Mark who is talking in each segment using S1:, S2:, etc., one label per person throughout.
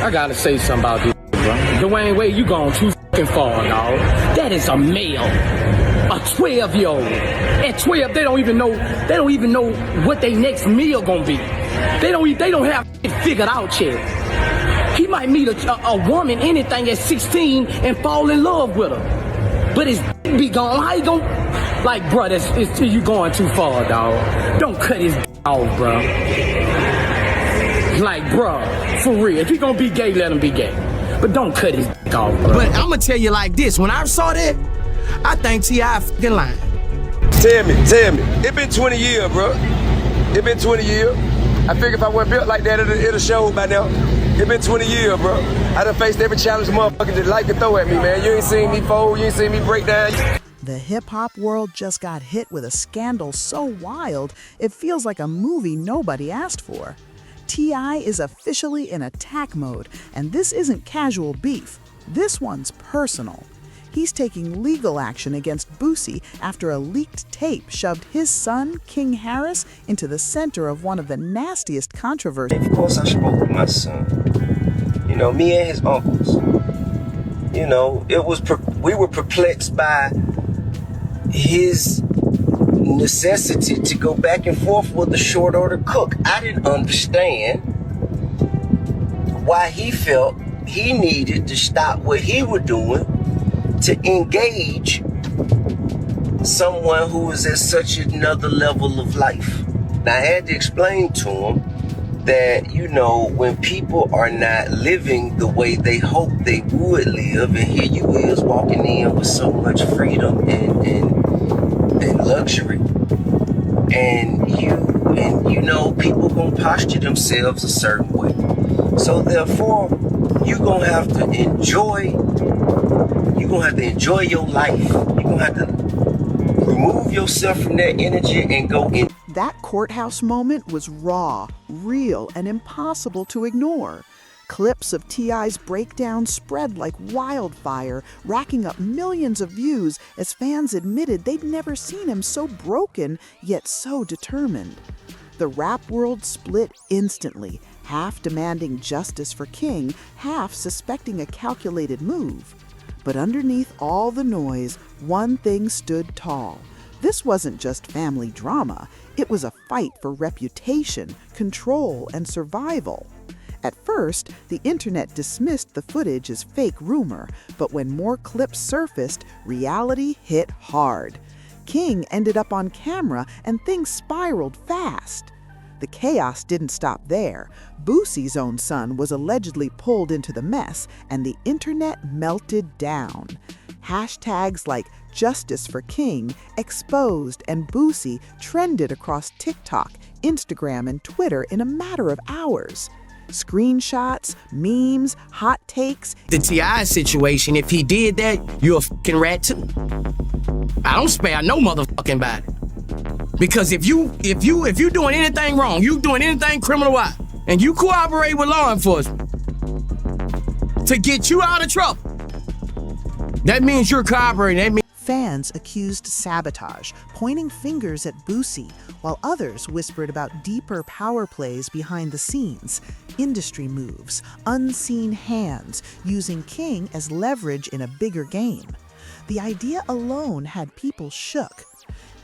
S1: I gotta say something about this, bro. Dwayne Wade, you gone too fucking far, dog. That is a male. A 12-year-old. At 12, they don't even know what their next meal gonna be. They don't have it figured out yet. He might meet a woman, anything at 16, and fall in love with her. But his be gone. How you gonna, like, bro, you going too far, dog. Don't cut his off, bro. Like, bro, for real. If he gonna be gay, let him be gay. But don't cut his off, bro.
S2: But I'm gonna tell you like this. When I saw that, I think T.I. fucking lying.
S3: Tell me. It been 20 years, bro. It been 20 years. I figure if I wasn't built like that, it'll show by now. It been 20 years, bro. I done faced every challenge motherfucker that life can throw at me, man. You ain't seen me fold, you ain't seen me break down.
S4: The hip-hop world just got hit with a scandal so wild, it feels like a movie nobody asked for. T.I. is officially in attack mode, and this isn't casual beef. This one's personal. He's taking legal action against Boosie after a leaked tape shoved his son, King Harris, into the center of one of the nastiest controversies.
S5: Of course I spoke with my son. You know, me and his uncles. You know, we were perplexed by his necessity to go back and forth with the short order cook. I didn't understand why he felt he needed to stop what he was doing to engage someone who was at such another level of life. Now, I had to explain to him that, you know, when people are not living the way they hope they would live, and here you is walking in with so much freedom and luxury, and you know, people gonna posture themselves a certain way. So therefore, you're gonna have to enjoy your life. You're gonna have to remove yourself from that energy and go in.
S4: That courthouse moment was raw, real, and impossible to ignore. Clips of T.I.'s breakdown spread like wildfire, racking up millions of views as fans admitted they'd never seen him so broken, yet so determined. The rap world split instantly, half demanding justice for King, half suspecting a calculated move. But underneath all the noise, one thing stood tall. This wasn't just family drama. It was a fight for reputation, control, and survival. At first, the internet dismissed the footage as fake rumor, but when more clips surfaced, reality hit hard. King ended up on camera and things spiraled fast. The chaos didn't stop there. Boosie's own son was allegedly pulled into the mess, and the internet melted down. Hashtags like Justice for King, Exposed, and Boosie trended across TikTok, Instagram, and Twitter in a matter of hours. Screenshots, memes, hot takes.
S2: The T.I. situation, if he did that, you're a fucking rat too. I don't spare no motherfucking body. Because if you doing anything wrong, you doing anything criminal-wise, and you cooperate with law enforcement to get you out of trouble, that means you're cooperating. That means
S4: Fans accused sabotage, pointing fingers at Boosie, while others whispered about deeper power plays behind the scenes, industry moves, unseen hands, using King as leverage in a bigger game. The idea alone had people shook.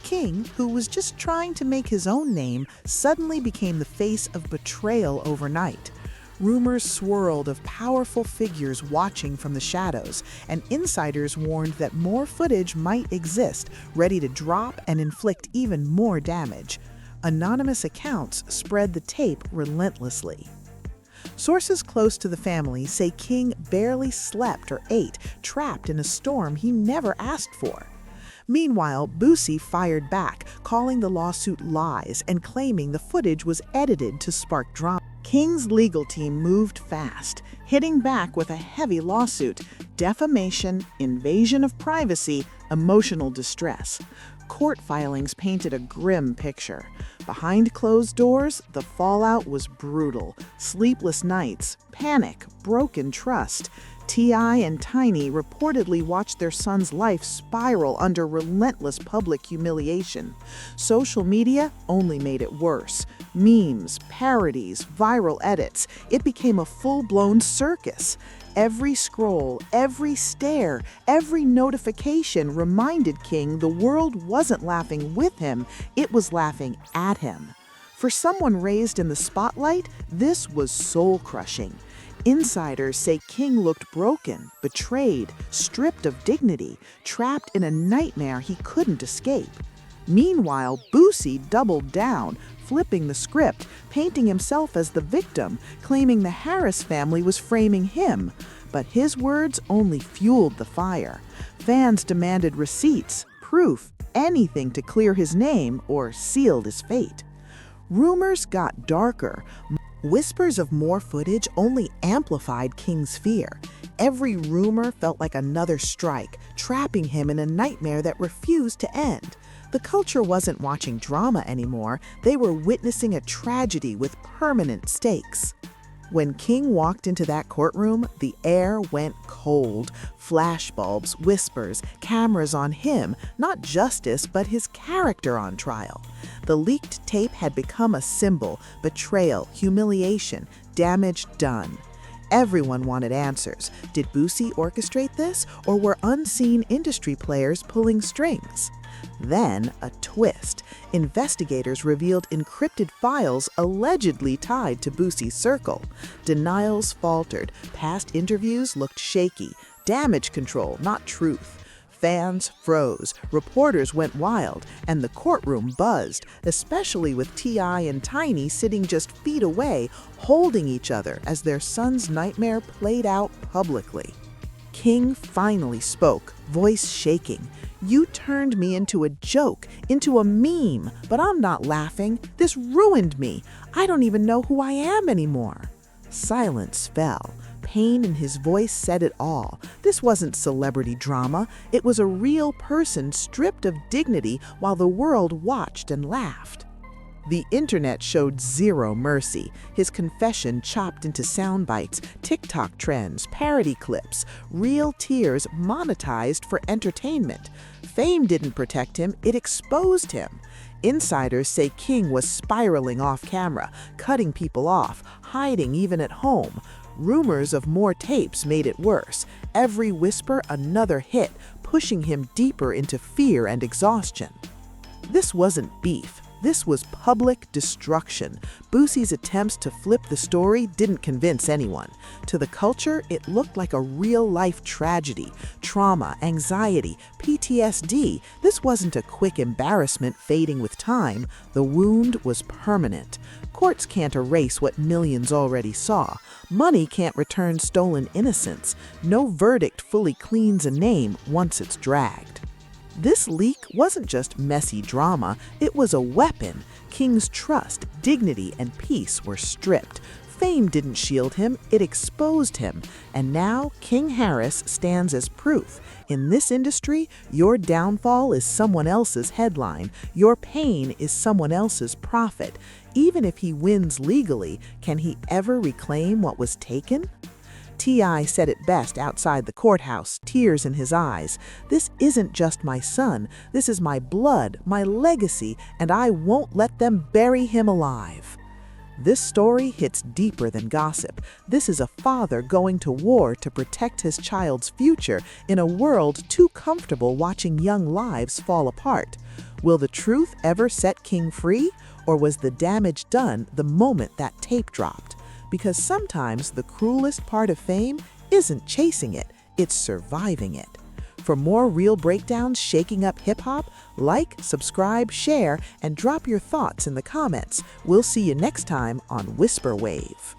S4: King, who was just trying to make his own name, suddenly became the face of betrayal overnight. Rumors swirled of powerful figures watching from the shadows, and insiders warned that more footage might exist, ready to drop and inflict even more damage. Anonymous accounts spread the tape relentlessly. Sources close to the family say King barely slept or ate, trapped in a storm he never asked for. Meanwhile, Boosie fired back, calling the lawsuit lies and claiming the footage was edited to spark drama. King's legal team moved fast, hitting back with a heavy lawsuit: defamation, invasion of privacy, emotional distress. Court filings painted a grim picture. Behind closed doors, the fallout was brutal. Sleepless nights, panic, broken trust. T.I. and Tiny reportedly watched their son's life spiral under relentless public humiliation. Social media only made it worse. Memes, parodies, viral edits. It became a full-blown circus. Every scroll, every stare, every notification reminded King the world wasn't laughing with him, it was laughing at him. For someone raised in the spotlight, this was soul-crushing. Insiders say King looked broken, betrayed, stripped of dignity, trapped in a nightmare he couldn't escape. Meanwhile, Boosie doubled down, flipping the script, painting himself as the victim, claiming the Harris family was framing him. But his words only fueled the fire. Fans demanded receipts, proof, anything to clear his name or sealed his fate. Rumors got darker. Whispers of more footage only amplified King's fear. Every rumor felt like another strike, trapping him in a nightmare that refused to end. The culture wasn't watching drama anymore, they were witnessing a tragedy with permanent stakes. When King walked into that courtroom, the air went cold. Flashbulbs, whispers, cameras on him, not justice, but his character on trial. The leaked tape had become a symbol: betrayal, humiliation, damage done. Everyone wanted answers. Did Boosie orchestrate this, or were unseen industry players pulling strings? Then, a twist. Investigators revealed encrypted files allegedly tied to Boosie's circle. Denials faltered. Past interviews looked shaky. Damage control, not truth. Fans froze, reporters went wild, and the courtroom buzzed, especially with T.I. and Tiny sitting just feet away, holding each other as their son's nightmare played out publicly. King finally spoke, voice shaking. "You turned me into a joke, into a meme, but I'm not laughing. This ruined me. I don't even know who I am anymore." Silence fell. Pain in his voice said it all. This wasn't celebrity drama. It was a real person stripped of dignity while the world watched and laughed. The internet showed zero mercy. His confession chopped into sound bites, TikTok trends, parody clips, real tears monetized for entertainment. Fame didn't protect him, it exposed him. Insiders say King was spiraling off camera, cutting people off, hiding even at home. Rumors of more tapes made it worse. Every whisper another hit, pushing him deeper into fear and exhaustion. This wasn't beef. This was public destruction. Boosie's attempts to flip the story didn't convince anyone. To the culture, it looked like a real-life tragedy. Trauma, anxiety, PTSD. This wasn't a quick embarrassment fading with time. The wound was permanent. Courts can't erase what millions already saw. Money can't return stolen innocence. No verdict fully cleans a name once it's dragged. This leak wasn't just messy drama, it was a weapon. King's trust, dignity, and peace were stripped. Fame didn't shield him, it exposed him. And now King Harris stands as proof. In this industry, your downfall is someone else's headline. Your pain is someone else's profit. Even if he wins legally, can he ever reclaim what was taken? T.I. said it best outside the courthouse, tears in his eyes. "This isn't just my son. This is my blood, my legacy, and I won't let them bury him alive." This story hits deeper than gossip. This is a father going to war to protect his child's future in a world too comfortable watching young lives fall apart. Will the truth ever set King free, or was the damage done the moment that tape dropped? Because sometimes the cruelest part of fame isn't chasing it, it's surviving it. For more real breakdowns shaking up hip-hop, like, subscribe, share, and drop your thoughts in the comments. We'll see you next time on Whisper Wave.